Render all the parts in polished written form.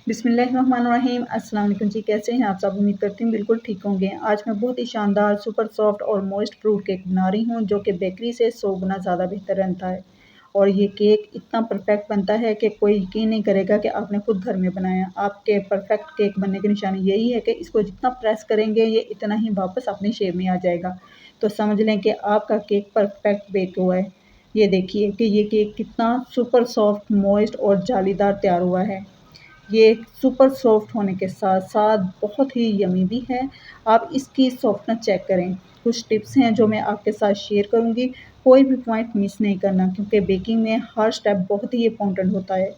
बिस्मिल्लाहिर्रहमानिर्रहीम। अस्सलाम वालेकुम जी, कैसे हैं आप सब? उम्मीद करती हूँ बिल्कुल ठीक होंगे। आज मैं बहुत ही शानदार सुपर सॉफ्ट और मॉइस्ट फ्रूट केक बना रही हूँ जो कि बेकरी से 100 गुना ज़्यादा बेहतर बनता है। और ये केक इतना परफेक्ट बनता है कि कोई यकीन नहीं करेगा कि आपने खुद घर में बनाया। आपके परफेक्ट केक बनने की निशानी यही है कि इसको जितना प्रेस करेंगे ये इतना ही वापस अपनी शेप में आ जाएगा। तो समझ लें कि आपका केक परफेक्ट बेक हुआ है। ये देखिए कि ये केक कितना सुपर सॉफ्ट, मॉइस्ट और जालीदार तैयार हुआ है। ये सुपर सॉफ्ट होने के साथ-साथ बहुत ही यम्मी भी है। आप इसकी सॉफ्टनेस चेक करें। कुछ टिप्स हैं जो मैं आपके साथ शेयर करूँगी। कोई भी पॉइंट मिस नहीं करना क्योंकि बेकिंग में हर स्टेप बहुत ही इम्पोर्टेंट होता है।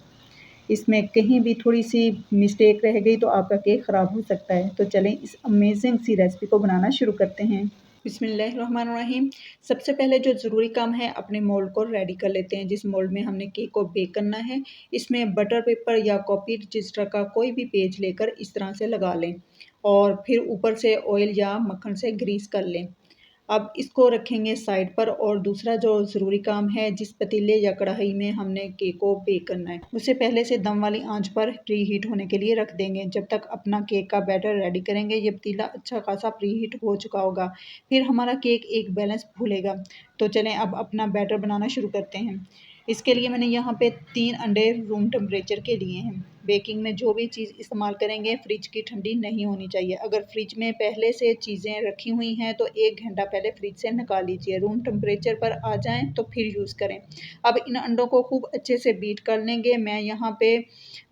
इसमें कहीं भी थोड़ी-सी मिस्टेक रह गई तो आपका केक ख़राब हो सकता है। तो चलें इस अमेज़िंग सी रेसिपी को बनाना शुरू करते हैं। बिस्मिल्लाहिर्रहमानिर्रहीम। सबसे पहले जो ज़रूरी काम है अपने मोल्ड को रेडी कर लेते हैं। जिस मोल्ड में हमने केक को बेक करना है इसमें बटर पेपर या कॉपी रजिस्टर का कोई भी पेज लेकर इस तरह से लगा लें और फिर ऊपर से ऑयल या मक्खन से ग्रीस कर लें। अब इसको रखेंगे साइड पर और दूसरा जो ज़रूरी काम है जिस पतीले या कढ़ाई में हमने केक को बेक करना है उसे पहले से दम वाली आंच पर प्री हीट होने के लिए रख देंगे। जब तक अपना केक का बैटर रेडी करेंगे ये पतीला अच्छा खासा प्री हीट हो चुका होगा। फिर हमारा केक एक बैलेंस फूलेगा। तो चलें अब अपना बैटर बनाना शुरू करते हैं। इसके लिए मैंने यहाँ पे 3 अंडे रूम टेम्परेचर के लिए हैं। बेकिंग में जो भी चीज़ इस्तेमाल करेंगे फ्रिज की ठंडी नहीं होनी चाहिए। अगर फ्रिज में पहले से चीज़ें रखी हुई हैं तो 1 घंटा पहले फ्रिज से निकाल लीजिए। रूम टेम्परेचर पर आ जाएँ तो फिर यूज़ करें। अब इन अंडों को खूब अच्छे से बीट कर लेंगे। मैं यहाँ पे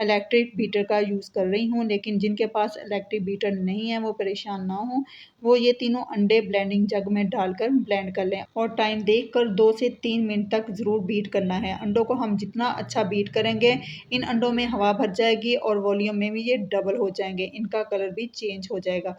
इलेक्ट्रिक बीटर का यूज़ कर रही हूँ, लेकिन जिनके पास इलेक्ट्रिक बीटर नहीं है वो परेशान ना हों। वो ये तीनों अंडे ब्लेंडिंग जग में डालकर ब्लेंड कर लें और टाइम देखकर 2 से 3 मिनट तक ज़रूर बीट करना है। अंडों को हम जितना अच्छा बीट करेंगे इन अंडों में हवा भर जाएगी और वॉल्यूम में भी ये डबल हो जाएंगे। इनका कलर भी चेंज हो जाएगा।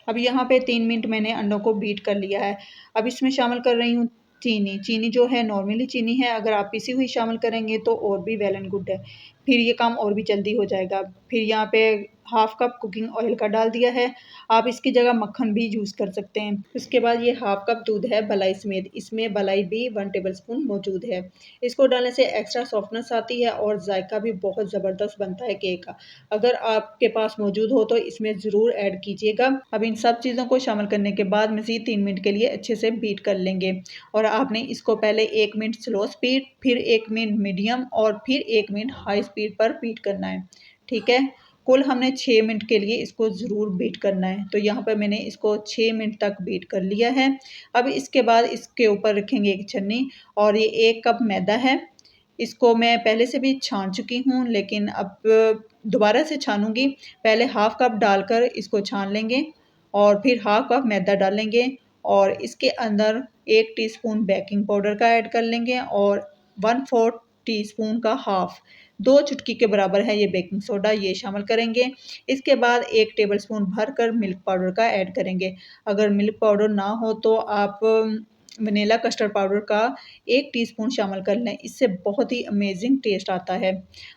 अब यहाँ पे 3 मिनट मैंने अंडों को बीट कर लिया है। अब इसमें शामिल कर रही हूँ चीनी। चीनी जो है नॉर्मली चीनी है, अगर आप पिसी हुई शामिल करेंगे तो और भी वेल एंड गुड है। फिर ये काम और भी जल्दी हो जाएगा। फिर यहाँ पे हाफ़ कप कुकिंग ऑयल का डाल दिया है। आप इसकी जगह मक्खन भी यूज़ कर सकते हैं। उसके बाद ये हाफ़ कप दूध है बलाई समेत। इसमें बलाई भी 1 टेबलस्पून मौजूद है। इसको डालने से एक्स्ट्रा सॉफ्टनेस आती है और जायका भी बहुत ज़बरदस्त बनता है केक का। अगर आपके पास मौजूद हो तो इसमें ज़रूर ऐड कीजिएगा। अब इन सब चीज़ों को शामिल करने के बाद मज़ीद 3 मिनट के लिए अच्छे से बीट कर लेंगे और आपने इसको पहले 1 मिनट स्लो स्पीड, फिर 1 मिनट मीडियम और फिर 1 मिनट हाई स्पीड पर बीट करना है। ठीक है? कुल हमने 6 मिनट के लिए इसको ज़रूर बीट करना है। तो यहाँ पर मैंने इसको 6 मिनट तक बीट कर लिया है। अब इसके बाद इसके ऊपर रखेंगे एक छन्नी और ये 1 कप मैदा है। इसको मैं पहले से भी छान चुकी हूँ, लेकिन अब दोबारा से छानूँगी। पहले हाफ़ कप डालकर इसको छान लेंगे और फिर हाफ़ कप मैदा डालेंगे और इसके अंदर 1 टीस्पून बेकिंग पाउडर का ऐड कर लेंगे और 1/4 टीस्पून का हाफ़ 2 चुटकी के बराबर है ये बेकिंग सोडा, ये शामिल करेंगे। इसके बाद 1 टेबलस्पून भरकर मिल्क पाउडर का ऐड करेंगे। अगर मिल्क पाउडर ना हो तो आप वनीला कस्टर्ड पाउडर का 1 टीस्पून शामिल कर लें। इससे बहुत ही अमेज़िंग टेस्ट आता है।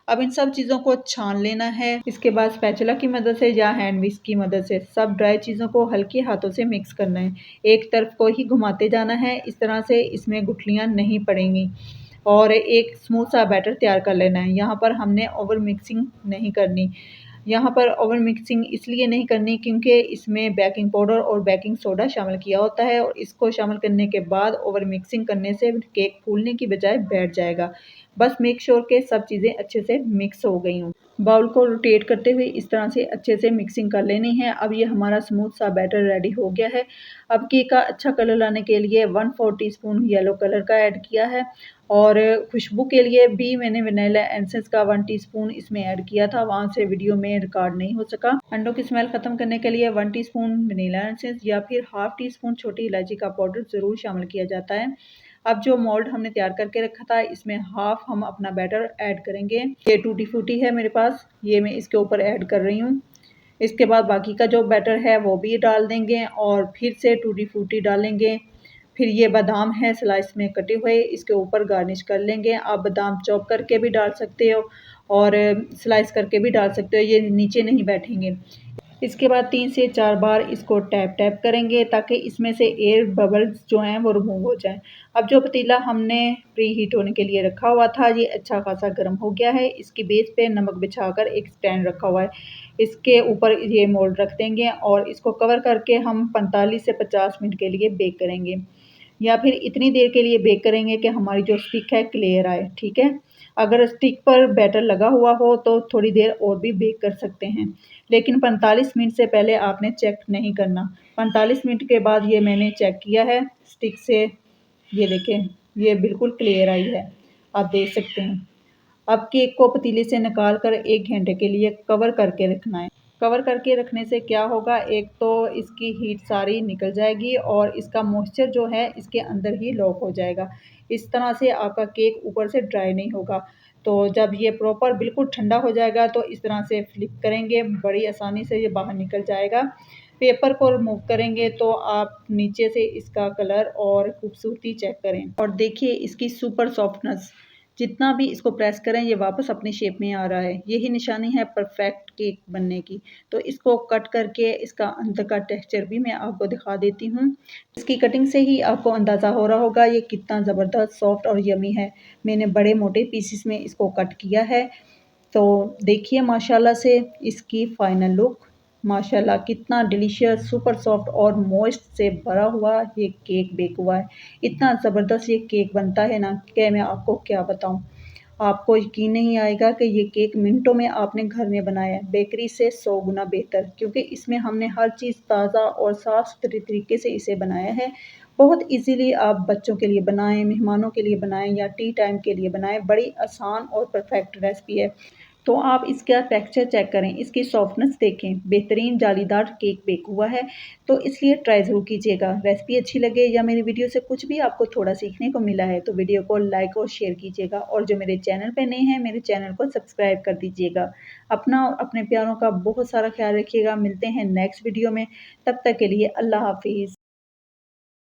अब इन सब चीज़ों को छान लेना है। इसके बाद स्पैचुला की मदद से या हैंड विस्क की मदद से सब ड्राई चीज़ों को हल्के हाथों से मिक्स करना है। एक तरफ को ही घुमाते जाना है, इस तरह से इसमें गुठलियाँ नहीं पड़ेंगी और एक स्मूथ सा बैटर तैयार कर लेना है। यहाँ पर हमने ओवर मिक्सिंग नहीं करनी। यहाँ पर ओवर मिक्सिंग इसलिए नहीं करनी क्योंकि इसमें बेकिंग पाउडर और बेकिंग सोडा शामिल किया होता है और इसको शामिल करने के बाद ओवर मिक्सिंग करने से केक फूलने की बजाय बैठ जाएगा। बस मेक श्योर के सब चीज़ें अच्छे से मिक्स हो गई हों। बाउल को रोटेट करते हुए इस तरह से अच्छे से मिक्सिंग कर लेनी है। अब ये हमारा स्मूथ सा बैटर रेडी हो गया है। अब केक का अच्छा कलर लाने के लिए 1/4 टीस्पून येलो कलर का ऐड किया है और खुशबू के लिए भी मैंने वनीला एसेंस का 1 टीस्पून इसमें ऐड किया था, वहाँ से वीडियो में रिकॉर्ड नहीं हो सका। अंडों की स्मेल ख़त्म करने के लिए 1 टीस्पून वनीला एसेंस या फिर हाफ़ टीस्पून छोटी इलायची का पाउडर ज़रूर शामिल किया जाता है। अब जो मोल्ड हमने तैयार करके रखा था इसमें हाफ़ हम अपना बैटर ऐड करेंगे। ये टूटी फ्रूटी है मेरे पास, ये मैं इसके ऊपर ऐड कर रही हूँ। इसके बाद बाकी का जो बैटर है वो भी डाल देंगे और फिर से टूटी फ्रूटी डालेंगे। फिर ये बादाम है स्लाइस में कटे हुए, इसके ऊपर गार्निश कर लेंगे। आप बादाम चॉप करके भी डाल सकते हो और स्लाइस करके भी डाल सकते हो, ये नीचे नहीं बैठेंगे। इसके बाद 3 से 4 बार इसको टैप टैप करेंगे ताकि इसमें से एयर बबल्स जो हैं वो रिमूव हो जाएँ। अब जो पतीला हमने प्री हीट होने के लिए रखा हुआ था ये अच्छा खासा गर्म हो गया है। इसकी बेस पे नमक बिछाकर एक स्टैंड रखा हुआ है। इसके ऊपर ये मोल्ड रख देंगे और इसको कवर करके हम 45 से 50 मिनट के लिए बेक करेंगे। या फिर इतनी देर के लिए बेक करेंगे कि हमारी जो स्टिक है क्लियर आए, ठीक है? अगर स्टिक पर बैटर लगा हुआ हो तो थोड़ी देर और भी बेक कर सकते हैं, लेकिन 45 मिनट से पहले आपने चेक नहीं करना। 45 मिनट के बाद ये मैंने चेक किया है स्टिक से, ये देखें, ये बिल्कुल क्लियर आई है, आप देख सकते हैं। अब केक को पतीले से निकाल कर 1 घंटे के लिए कवर करके रखना है। कवर करके रखने से क्या होगा, एक तो इसकी हीट सारी निकल जाएगी और इसका मॉइस्चर जो है इसके अंदर ही लॉक हो जाएगा। इस तरह से आपका केक ऊपर से ड्राई नहीं होगा। तो जब ये प्रॉपर बिल्कुल ठंडा हो जाएगा तो इस तरह से फ्लिप करेंगे, बड़ी आसानी से ये बाहर निकल जाएगा। पेपर को रिमूव करेंगे तो आप नीचे से इसका कलर और खूबसूरती चेक करें और देखिए इसकी सुपर सॉफ्टनेस। जितना भी इसको प्रेस करें ये वापस अपनी शेप में आ रहा है। यही निशानी है परफेक्ट केक बनने की। तो इसको कट करके इसका अंदर का टेक्सचर भी मैं आपको दिखा देती हूँ। इसकी कटिंग से ही आपको अंदाज़ा हो रहा होगा ये कितना ज़बरदस्त सॉफ्ट और यमी है। मैंने बड़े मोटे पीसेस में इसको कट किया है। तो देखिए माशाल्लाह से इसकी फाइनल लुक, माशाल्लाह कितना डिलीशियस, सुपर सॉफ्ट और मॉइस्ट से भरा हुआ ये केक बेक हुआ है। इतना ज़बरदस्त ये केक बनता है ना कि मैं आपको क्या बताऊँ। आपको यकीन नहीं आएगा कि ये केक मिनटों में आपने घर में बनाया है, बेकरी से 100 गुना बेहतर, क्योंकि इसमें हमने हर चीज़ ताज़ा और साफ़-सुथरे तरीके से इसे बनाया है। बहुत ईज़िली आप बच्चों के लिए बनाएँ, मेहमानों के लिए बनाएँ या टी टाइम के लिए बनाएँ, बड़ी आसान और परफेक्ट रेसिपी है। तो आप इसका टेक्सचर चेक करें, इसकी सॉफ्टनेस देखें, बेहतरीन जालीदार केक बेक हुआ है, तो इसलिए ट्राई ज़रूर कीजिएगा। रेसिपी अच्छी लगे या मेरी वीडियो से कुछ भी आपको थोड़ा सीखने को मिला है, तो वीडियो को लाइक और शेयर कीजिएगा और जो मेरे चैनल पे नए हैं, मेरे चैनल को सब्सक्राइब कर दीजिएगा। अपना और अपने प्यारों का बहुत सारा ख्याल रखिएगा। मिलते हैं नेक्स्ट वीडियो में, तब तक के लिए अल्लाह हाफ़िज़।